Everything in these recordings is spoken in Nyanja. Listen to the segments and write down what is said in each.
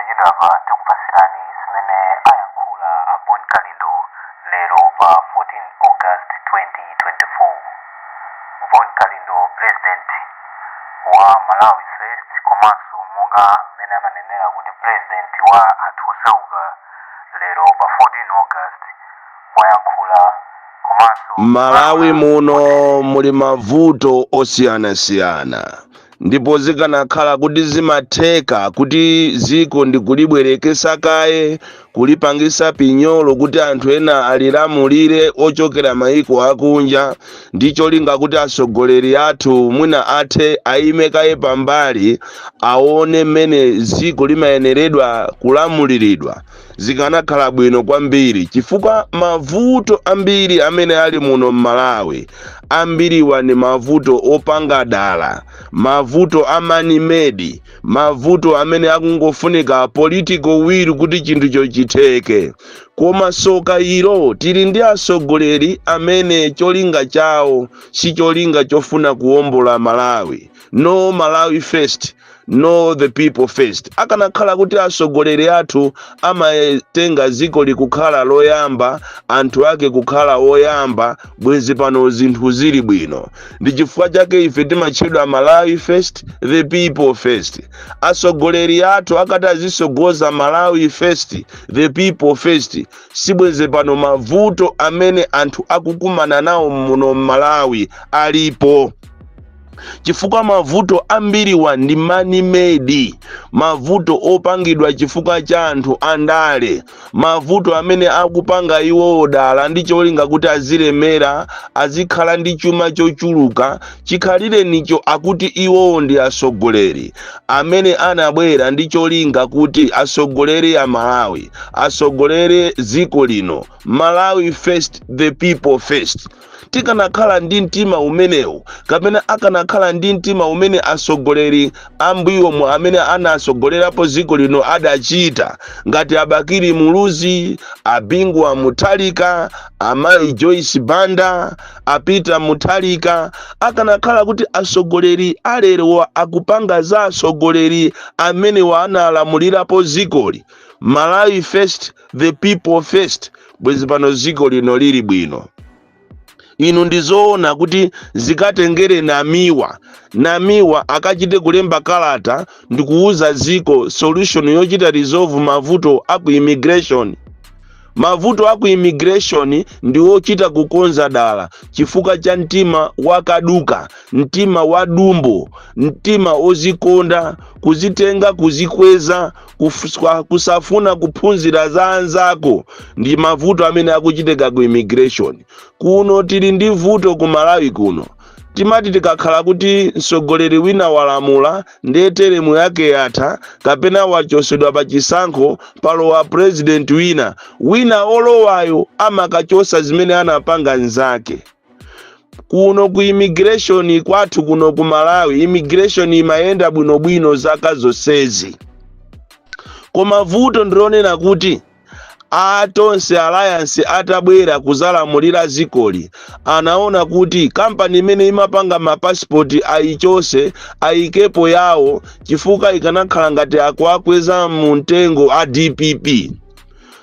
posachedwapa tikupasirani zimene ayankhula Boni Kalindo lero pa 14 August 2024. Boni Kalindo, president wa Malawi First, komanso monga mmene amanenera kuti president wa anthu osauka, lero pa 14 August wayankhula komanso Malawi muno muli mavuto osiyanasiyana, ndipo zikanakhala kuti zimatheka kuti ziko ndikulibwerekesa kaye kulipangisa pinyolo kuti anthu ena alilamulire ochokera maiko akunja, ndicho linga kuti asogoleri athu mwina athe aime kaye pambali aone mmene ziko limayeneredwa kulamuliridwa. Zikanakhala bwino kwambiri chifukwa mavuto ambiri amene ali muno Malawi ambiriwa ni mavuto opanga dala, mavuto amanimedi, mavuto amene akungofunika political will kuti chinthu chitheke. Koma soka ilo tili ndi asogoleri amene cholinga chawo si cholinga chofuna kuwombola Malawi. No Malawi first, no the people first. Akanakhala kuti asogoleri athu amatenga ziko likukhala loyamba, anthu ake kukhala oyamba, bwezi pano zinthu zili bwino. Ndi chifukwa chake ife timatchedwa Malawi first, the people first. Asogoleri athu akati azisogoza Malawi first, the people first, sibweze pano mavuto amene anthu akukumana nawo muno Malawi alipo. Chifukwa mavuto ambiriwa ndi money made, mavuto opangidwa chifukwa cha anthu andale, mavuto amene akupanga iwo dala ndi cholinga kuti azilemera, azikhala ndi chuma chochuluka, chikhalire nicho akuti iwo ndi asogoleri amene anabwera ndi cholinga kuti asogoleri ya Malawi, asogolere ziko lino. Malawi first, the people first. Tikanakhala ndi mtima umenewu, kapena akanakhala ndi mtima umene asogoleri ambuyo amene anasogolerapo ziko lino adachita, ngati Abakiri Muluzi, Abingwa Mutharika, Amayi Joyce Banda, Apita Mutharika, akanakhala kuti asogoleri alero akupanga za asogoleri amene wanalamulirapo zikoli. Malawi first, the people first, bwezi pano ziko lino lili bwino. Inu ndizoona kuti zikatengere namiwa akachite kulemba kalata ndikuuza ziko solution yochita resolve mavuto aku immigration. Mavuto aku immigration ndiwo chita kukonza dala chifukwa cha mtima wakaduka, mtima wadumbo, mtima ozikonda, kuzitenga kuzikweza, kusafuna kuphunzira za anzako, ndi mavuto amene akuchitika ku immigration. Kuno tili ndi vuto ku Malawi kuno. Timati tikakhala kuti msogoleri wina walamula ndiye teremu yake yatha, kapena wachosedwa pa chisankho palowa president wina olowayo amakachosa zimene anapanga nzake. Kuno ku immigration kwathu kuno ku Malawi, immigration imayenda bwinobwino zaka zonsezi. Koma vuto ndilonena kuti atonse alliance atabwera kuzalamulira zikoli, anaona kuti kampani imene imapanga mapasipoti ayichose, ayikepo yawo, chifukwa ikanakhala ngati akuakweza mu mtengo a DPP.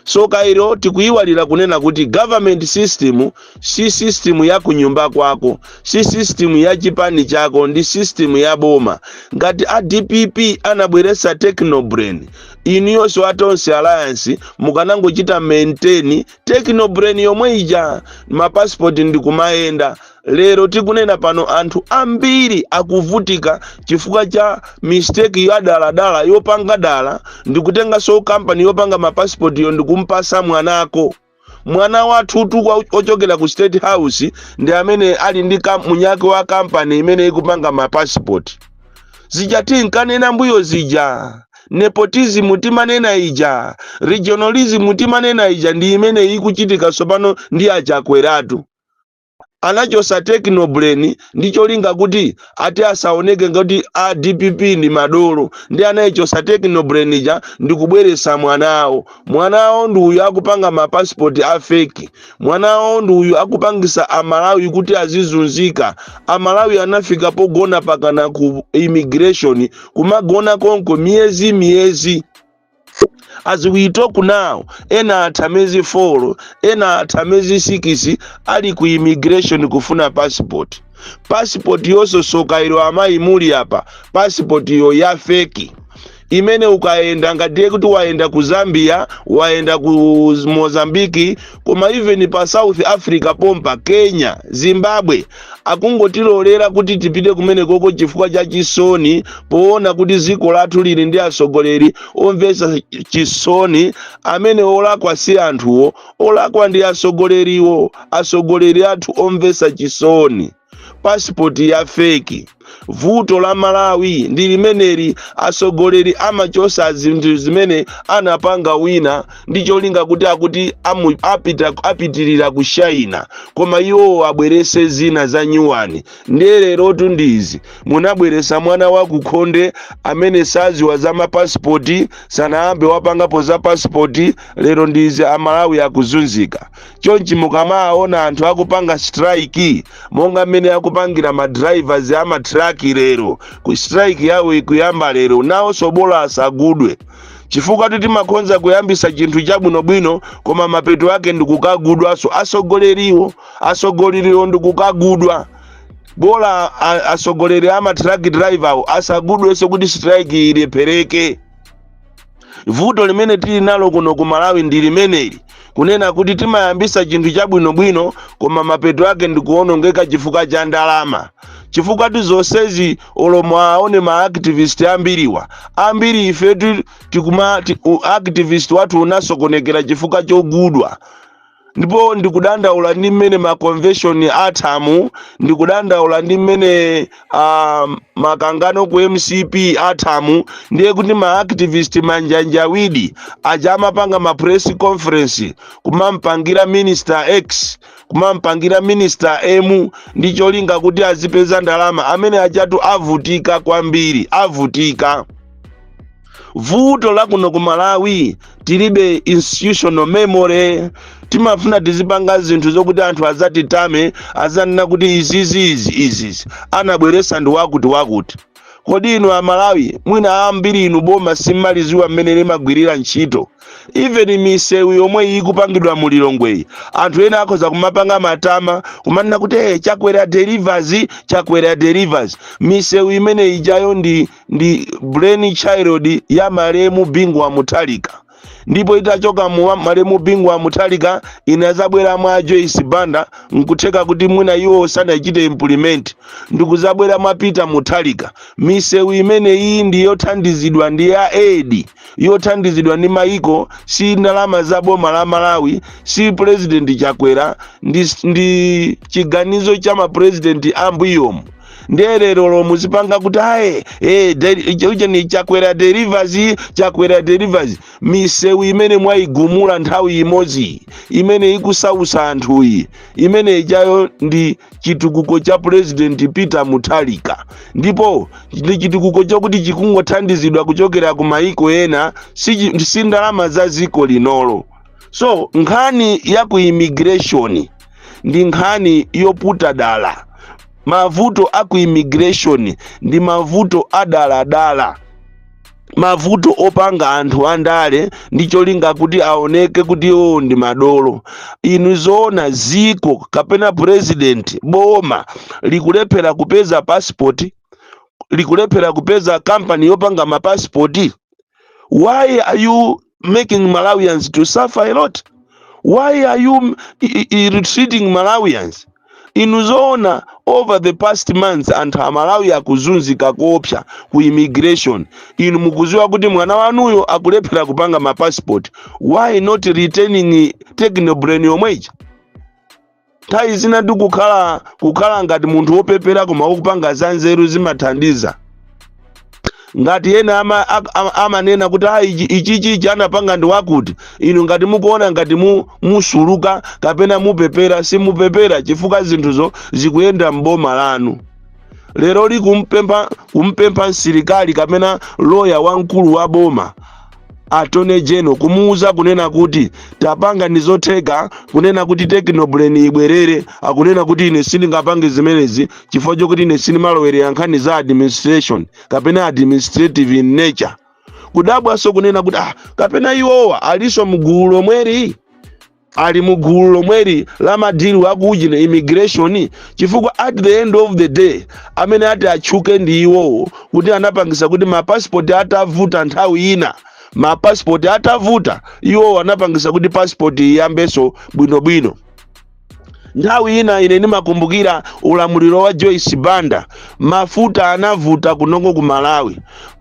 So kairo tikuiwalira kunena kuti government system si system ya kunyumba kwako, si system ya chipani chako, ndi system ya boma. Ngati a DPP anabweresa technobrain, iniyonso atonse alliance mukanangochita maintain technobrain yomwe ija, mapassport ndikumayenda. Lero tikunena pano anthu ambiri akuvutika chifukwa cha mistake ya dala yopanga dala, ndikutenga so company yopanga mapassport yo ndikumpasa mwanako. Mwana wathu ochokera ku State House ndi amene ali ndi munyake wa company imene ikupanga mapassport. Zijati nkanena mbuyo zija, nepotism timanena ija, regionalism timanena ija, ndi imene ikuchitika sopano ndi achakweratu. Anachosa technobrain ndicho linga kuti ati asaoneke ngati a DPP ndi madolo, ndi anayichosa technobrain ija ndikubweresa mwanawo ndi uyu akupanga mapassport a fake, mwanawo ndi uyu akupangisa Amalawi kuti azizunzika. Amalawi anafika pogona pakana ku immigration, kumagona konko miyezi. As we talk now, ena atamezi 4, ena atamezi 6 ali ku immigration kufuna passport. Passport yoso sokairo amayi muli apa, passport yo ya fake. Imene ukaenda ngatiye kuti waenda ku Zambia, waenda ku Mozambiki, koma even pa South Africa pompa, Kenya, Zimbabwe, akungotilolera kuti tipite kumene koko chifukwa cha chisoni, poona kuti ziko lathu lili ndi asogoleri omvetsa chisoni, amene olakwa si anthuwo, olakwa ndi asogoleriwo, asogoleri athu omvetsa chisoni. Passport ya fake. Vuto la Malawi ndi limeneli, asogoleri amachosa zinthu zimene anapanga wina ndi cholinga kuti apitirira ku China, koma iwo abwerese zina za nyuwani. Lero tundizi munabweresa mwana wa kukhonde amene saziwa za mapasipoti, sanayambe wapangapo za pasipoti, lero ndizi Amalawi akuzunzika. Chonchi mukamaona anthu akupanga strike, monga mmene akupangira ma drivers ama truck lero, ku strike yawo ikuyamba lero, nawo sobola asagudwe. Chifukwa titi makonza kuyambisa chinthu chabwinobwino, koma mapeto ake ndikukagudwa. So asogoleriwo ndikukagudwa. Bola asogoleri ama truck driver asagudwe so kuti strike ilepereke. Vuto limene tili nalo kuno ku Malawi ndi limeneli, kunena kuti timayambisa chinthu chabwinobwino, koma mapeto ake ndikuonongeka chifukwa cha ndalama. Chifukwa tizonsezi olomo aone ma activist ambiri ife activist watu unasokonekera chifukwa chogudwa. Ndipo ndikudandaula ndi mmene ma convention athamu, ndikudandaula ndi mmene makangano ku MCP athamu, ndiye kuti ma activist manjanjawidi aja amapanga ma press conference kumampangira minister X, kumampangira minister M, ndi cholinga kuti azipeza ndalama, amene ajatu avutika kwambiri, avutika. Vuto la kuno ku Malawi tilibe institutional memory. Timafuna tizipanga zinthu zokuti anthu azatitame, azanena kuti izizi anabweresa ndi wakuti. Kodi inu Amalawi mwina ambiri inu boma simaliziwa mmene limagwirira ntchito? Even misewu yomwe ikupangidwa mu Lilongwe, anthu ena akhoza kumapanga matama kumanena kuti chakwera delivers. Misewu imene ijayo ndi brain child ya Malemu Bingwa Mutharika. Ndipo itachoka mu Malemu Bingwa Mutharika inazabwera mwa Joyce Banda, nkutheka kuti mwina iwo sanachite implement, ndikuzabwera mwa Peter Mutharika. Misewu imene iyi ndi yothandizidwa ndi ya aid, yothandizidwa ndi maiko, si ndalama za boma la Malawi, si president Chakwera, ndi chiganizo cha ma president ambuyomu. Ndelero muzipanga kuti ni Chakwera delivers. Misewu imene mwaigumula nthawi imodzi, imene ikusausa anthu iyi, imene ijayo ndi chitukuko cha president Peter Mutharika. Ndipo ndi chitukuko chokuti chikungothandizidwa kuchokera ku maiko ena, si ndalama za ziko linolo. So nkhani ya ku immigration ndi nkhani yoputa dala. Mavuto aku immigration ndi mavuto adaladala, mavuto opanga anthu andale ndi cholinga kuti aoneke kuti ndi madolo. Inu zoona ziko kapena president boma likulephera kupeza passport, likulephera kupeza company yopanga ma passport. Why are you making Malawians to suffer a lot? Why are you retreating Malawians? Inuzoona over the past months anthu Amalawi akuzunzika kopsa ku immigration. Inu mukuziwa kuti mwana wanuyo akulephera kupanga ma passport. Why not returning technobrain yomweja? Nthawi zina kukhala ngati munthu wopepera koma ukupanga zanzeru zimathandiza. Ngati yena amanena kuti ichichi anapanga ndi wakuti, inu ngati mukuona ngati musuluka kapena mupepera, si mupepera chifukwa zinthuzo zikuyenda mboma lanu. Lero kumpempha msilikali kapena lawyer wankulu wa boma, Attorney General, kumuuza kunena kuti tapanga ndizotheka kunena kuti technobrain ibwerere, akunena kuti ine sindingapange zimenezi chifukwa chokuti ine sindimalowera nkhani za administration kapena administrative in nature. kudabwaso kunena kuti kapena iwowa aliso mgulu lomweri, ali mugulu lomweri la madili wakuji na immigration, chifukwa at the end of the day amene ati atchuke ndi iwowo kuti anapangisa kuti mapasipoti atavuta nthawi ina, mapasipoti atavuta iwowo anapangisa kuti pasipoti iyambeso bwinobwino. Nthawi ina ine nimakumbukira ulamuliro wa Joyce Banda, mafuta anavuta kunoko ku Malawi.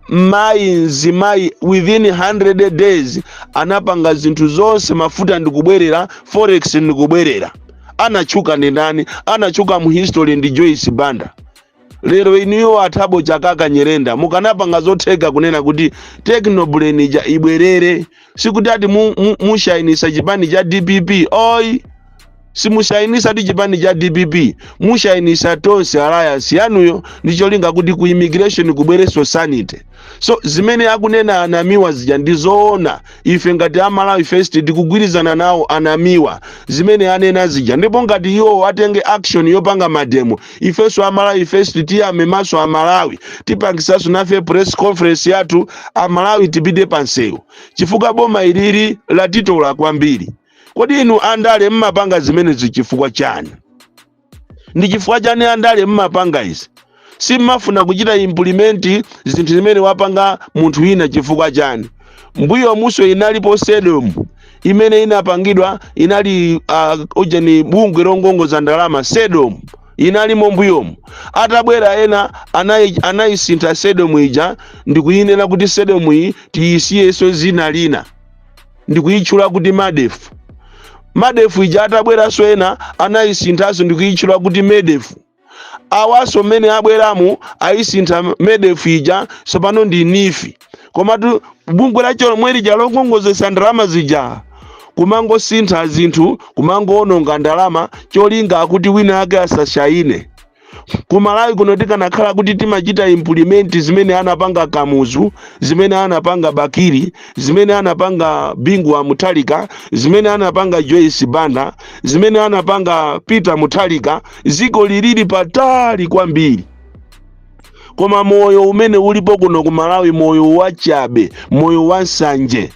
Mzimayi within 100 days anapanga zinthu zonse, mafuta ndikubwerera, forex ndikubwerera. Anachuka ndi ndani? Anachuka mu history ndi Joyce Banda. Lero iniyo Athabo Chakaka Nyerenda mukanapanga zotheka kunena kuti Technobrain ija ibwerere, sikuti ati mushayinisa chipani cha DPP. Oi, simushayinisa ndi chipani cha DPP, mushayinisa tonse alliance yanuyo ndicholinga kuti ku immigration kubwereso sanity. So zimene akunena anamiwa zija ndizoona, ife ngati Amalawi First tikugwirizana nawo anamiwa zimene anena zija, ndipo ngati iwo atenge action yopanga mademo, ifeso Amalawi First tiyame maso Amalawi tipangisaso nafe press conference yathu Amalawi tipite pansewu, chifukwa boma iliri latitola kwambiri. Kodi inu andale mmapanga zimene zichifukwa chani? Ndi chifukwa chani andale mmapanga izi? Si mmafuna kuchita implement zinthu zimene wapanga munthu wina chifukwa chani? Mbuyo muso inalipo Sedom imene inapangidwa, inali ujeni bungwe longongoza ndalama Sedom inalimo mbuyomu. Atabwera ena anayisintha Sedom ija ndikuyinena kuti Sedom iyi tiyisiyeso zina lina, ndikuyitchula kuti Madefu. Madefu ija atabweraso ena anayisinthaso ndikuyitchula kuti Medefu. Awaso mene abweramu ayisintha Medefu ija sopano ndi Nifi. Komatu bungwe lacho lomweri jalongongozesa ndalama zija kumango sintha zinthu, kumango ononga ndalama cholinga kuti wina ake asashayine. Ku Malawi kuno tikanakhala kuti timachita implement zimene anapanga Kamuzu, zimene anapanga Bakiri, zimene anapanga Bingu Mutharika, zimene anapanga Joyce Banda, zimene anapanga Peter Mutharika, ziko lilili patali kwambiri. Koma moyo umene ulipo kuno ku Malawi moyo wachabe, moyo wansanje.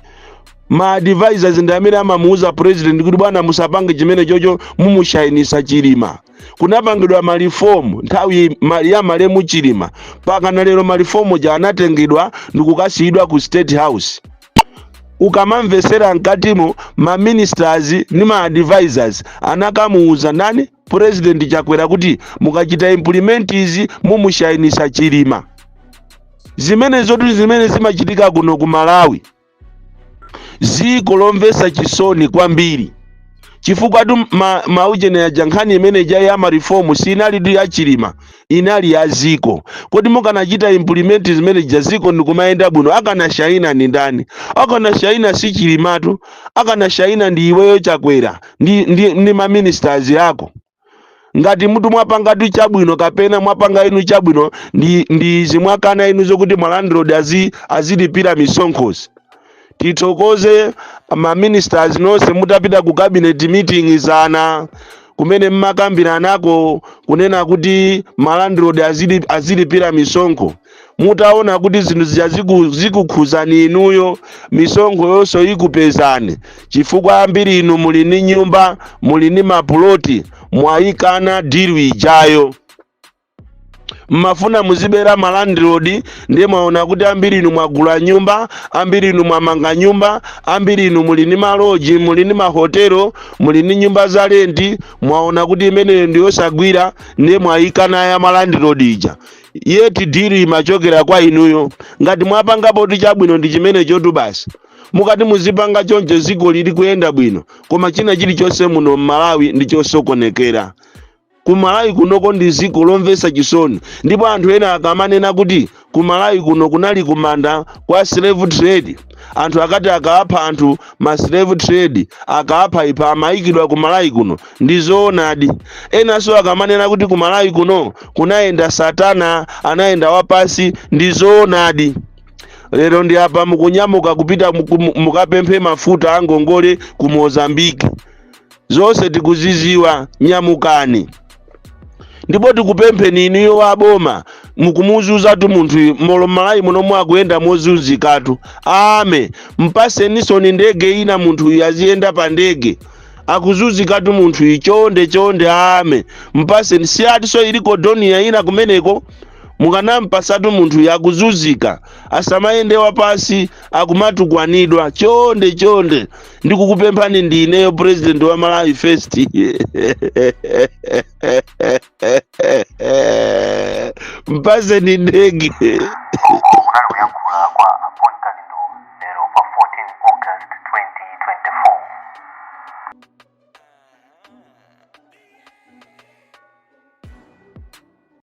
Ma advisors ndi amene amamuuza president kuti bwana musapange chimene chocho mumushayinisa Chilima. Kunapangidwa malifomu nthawi ya malemu Chilima, paka na lero malifomu ja anatengedwa ndikukasiyidwa ku State House. Ukamamvesera mkatimo ma ministers ni ma advisors anakamuuza nani? President Chakwera kuti mukachita implement izi mumushayinisa Chilima. Zimene zotu zimene zimachitika kuno ku Malawi ziko lomvesa chisoni kwambiri, chifukwa tu maujene ya jankhani imene jai ama reformu sinali du ya Chilima, inali ya ziko. Kodi mukanachita implement zimene jaziko ndikumaenda bwino, akana shayina ni ndani? Akana shayina si Chilimatu, akana shayina ndi iweyo Chakwera, ndi ma ministers yako. Ngati mutu mwapanga tu chabwino kapena mwapanga inu chabwino ndi zimwakana inu zokuti malandroad azilipira misonkhozi. Titokoze ma ministers nonse mutapita ku cabinet meeting zana kumene mmakambira nako kunena kuti malandroad azilipira misonkho. Mutaona kuti zinthu zikukhuzani inuyo, misonkho yonso ikupezani, chifukwa ambiri inu muli ni nyumba, muli ni maploti, mwayikana deal ijayo. Mmafuna muzibera malandroad, ndiye mwaona kuti ambiri inu mwagula nyumba, ambiri inu mwamanga nyumba, ambiri inu muli ni maloji, muli ni mahotelo, muli ni nyumba za renti, mwaona kuti imene ndiyosagwira, ndiye mwayikana ya malandroad ija. Yeti diri imachokera kwa inuyo. Ngati mwapanga poti chabwino ndi chimene chotu basi, mukati muzipanga chonje ziko lili kuyenda bwino, koma china chilichonse muno Malawi ndi chosokonekera. Ku Malawi kunoko ndi ziko lomvesa chisoni, ndipo anthu ena akamanena kuti ku Malawi kuno kunali kumanda kwa slave trade. Anthu akati akapha anthu ma slave trade, akapha ipa amayikidwa ku Malawi kuno, ndizoonadi. Ena so akamanena kuti ku Malawi kuno kunaenda Satana, anaenda wapasi, ndizoonadi. Lero ndi apa mukunyamuka kupita mukapemphe mafuta angongole ku Mozambique. Zonse tikuziziwa, nyamukani. Ndipo tikupemphe ni inuyo waboma, mukumuzuza tu munthu molo malayi muno mwakuyenda mozunzikatu ame mpaseniso ni ndege ina munthu yaziyenda pa ndege akuzunzikatu munthu chonde ame mpaseni siyatiso iliko doniya ina kumeneko mukanampasatu munthu yakuzunzika asamayendewa pasi akumatukwanidwa chonde ndikukupemphani ndineyo president wa Malawi first mpaseni ndege unali kuyankhula kwa Boni Kalindo